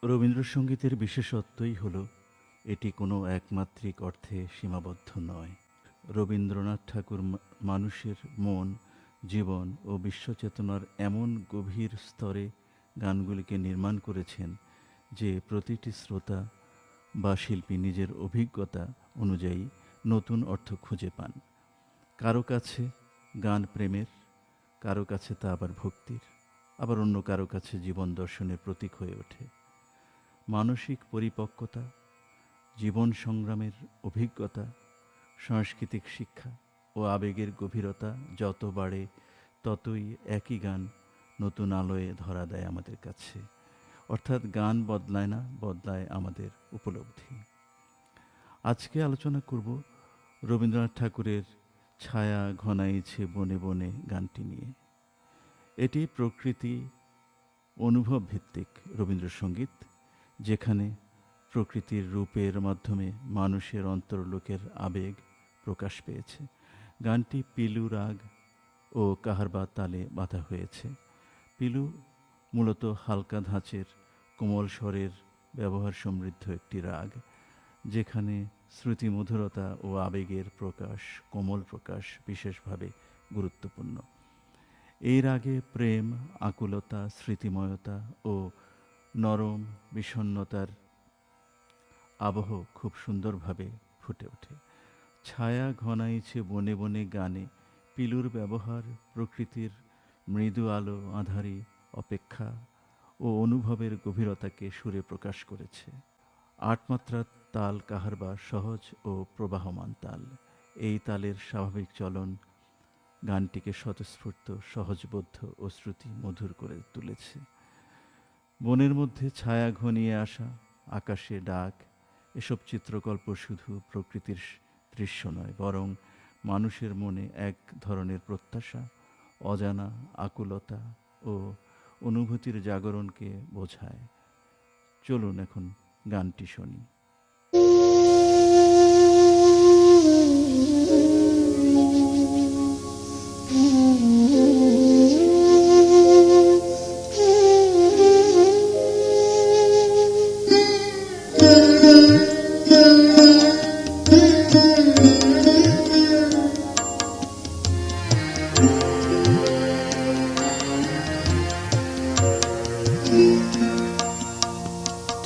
রবীন্দ্রসঙ্গীতের বিশেষত্বই হল এটি কোনো একমাত্রিক অর্থে সীমাবদ্ধ নয়। রবীন্দ্রনাথ ঠাকুর মানুষের মন, জীবন ও বিশ্বচেতনার এমন গভীর স্তরে গানগুলিকে নির্মাণ করেছেন যে প্রতিটি শ্রোতা বা শিল্পী নিজের অভিজ্ঞতা অনুযায়ী নতুন অর্থ খুঁজে পান। কারো কাছে গান প্রেমের, কারো কাছে তা আবার ভক্তির, আবার অন্য কারো কাছে জীবন দর্শনের প্রতীক হয়ে ওঠে। মানসিক পরিপক্কতা, জীবন সংগ্রামের অভিজ্ঞতা, সাংস্কৃতিক শিক্ষা ও আবেগের গভীরতা যত বাড়ে ততই একই গান নতুন আলোয় ধরা দেয় আমাদের কাছে। অর্থাৎ গান বদলায় না, বদলায় আমাদের উপলব্ধি। আজকে আলোচনা করব রবীন্দ্রনাথ ঠাকুরের ছায়া ঘনাইছে বনে বনে গানটি নিয়ে। এটি প্রকৃতি অনুভব ভিত্তিক রবীন্দ্রসঙ্গীত, যেখানে প্রকৃতির রূপের মাধ্যমে মানুষের অন্তর্লোকের আবেগ প্রকাশ পেয়েছে। গানটি পিলু রাগ ও কাহারবা তালে বাঁধা হয়েছে। পিলু মূলত হালকা ধাঁচের কোমল স্বরের ব্যবহার সমৃদ্ধ একটি রাগ, যেখানে শ্রুতিমধুরতা ও আবেগের প্রকাশ, কোমল প্রকাশ বিশেষভাবে গুরুত্বপূর্ণ। এই রাগে প্রেম, আকুলতা, স্মৃতিময়তা ও নরম বিষণ্ণতার আবহ খুব সুন্দরভাবে ফুটে ওঠে। ছায়া ঘনাইছে বনে বনে গানে পিলুর ব্যবহার প্রকৃতির মৃদু আলো, আঁধারি, অপেক্ষা ও অনুভবের গভীরতাকে সুরে প্রকাশ করেছে। আটমাত্রার তাল কাহারবা সহজ ও প্রবাহমান তাল। এই তালের স্বাভাবিক চলন গানটিকে স্বতঃস্ফূর্ত, সহজবোধ্য ও শ্রুতি মধুর করে তুলেছে। বনের মধ্যে ছায়া ঘনিয়ে আসা, আকাশে ডাক, এসব চিত্রকল্প শুধু প্রকৃতির দৃশ্য নয়, বরং মানুষের মনে এক ধরনের প্রত্যাশা, অজানা আকুলতা ও অনুভূতির জাগরণকে বোঝায়। চলুন এখন গানটি শুনি।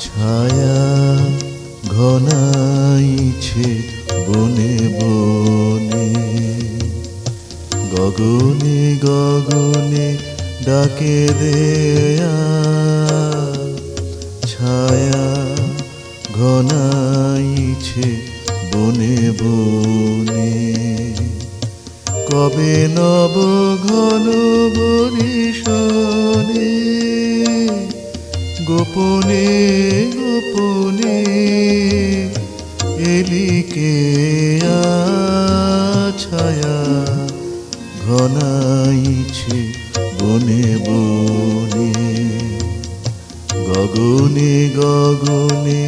ছায়া ঘনাইছে বনে বনে, গগনে গগনে ডাকে দেয়া। ছায়া ঘনাইছে বনে বনে, কবে নব ঘন বরিশনে, গোপনে গোপনে এলিকে ছায়া ঘনাইছে বনে বনে, গগনে গগনে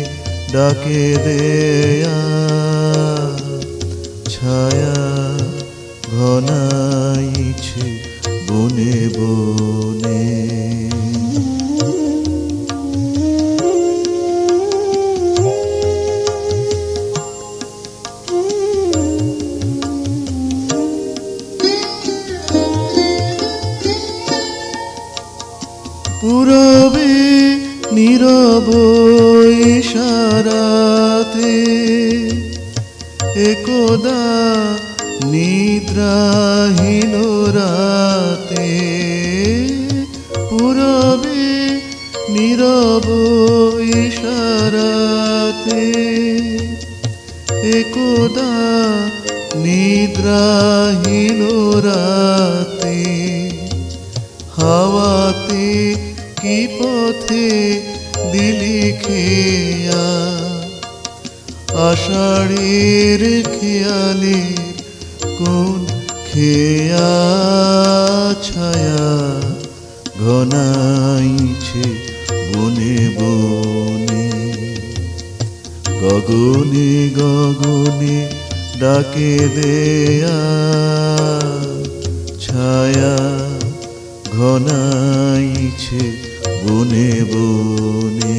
ডাকে দেয়া। ছায়া ঘনাইছে বনে বনে। পূরবে নীরব ইশারাতে, একদা নিদ্রাহীন রাতে। পূরবে নীরব ইশারাতে, একদা নিদ্রাহীন রাতে। হাওয়াতে কি পথে দিলি খেয়া, আষাঢ়ের খেয়ালের কোন খেয়া। ছায়া ঘনাইছে বনে বনে, গগনে গগনে ডাকে দেয়া। ছায়া ঘনাইছে বনে বনে।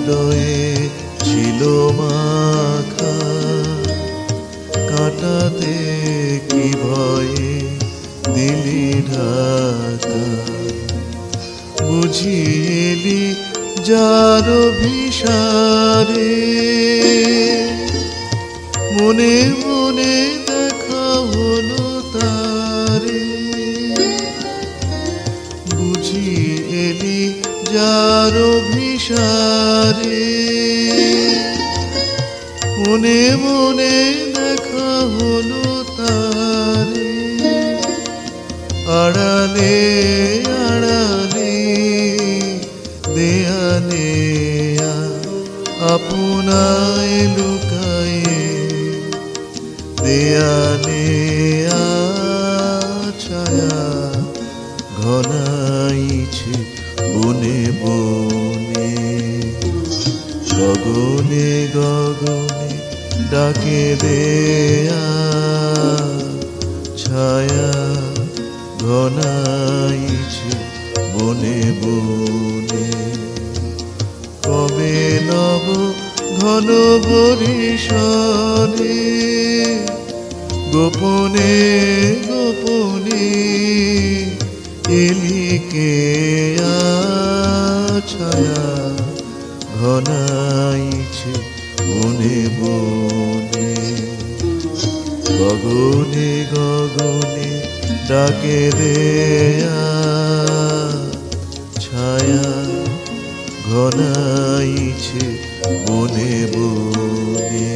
হৃদয়ে ছিল মাখা, কাটাতে কি ভয়ে দিলি ঢাকা। বুঝি এলি যার ভিসারে, মনে মনে দেখা হলো তারে। বুঝি এলি যার ভিসারে, মনে মনে দেখা হলো তারে। আড়ালে আড়ালে দেয়ালে আপনায় লুকায়ে, দেয়ালে ছায়া ঘনাইছে বনে বনে। গগনে গগনে ডাকে দেয়া ছায়া ঘনাইছে বনে বনে। কবে নব ঘন বরিশনে, গোপনে গোপনে এলিকে ছায়া ঘনাইছে বনে বনে। গগনে গগনে ডাকে দেয়া ছায়া ঘনাইছে বনে বনে।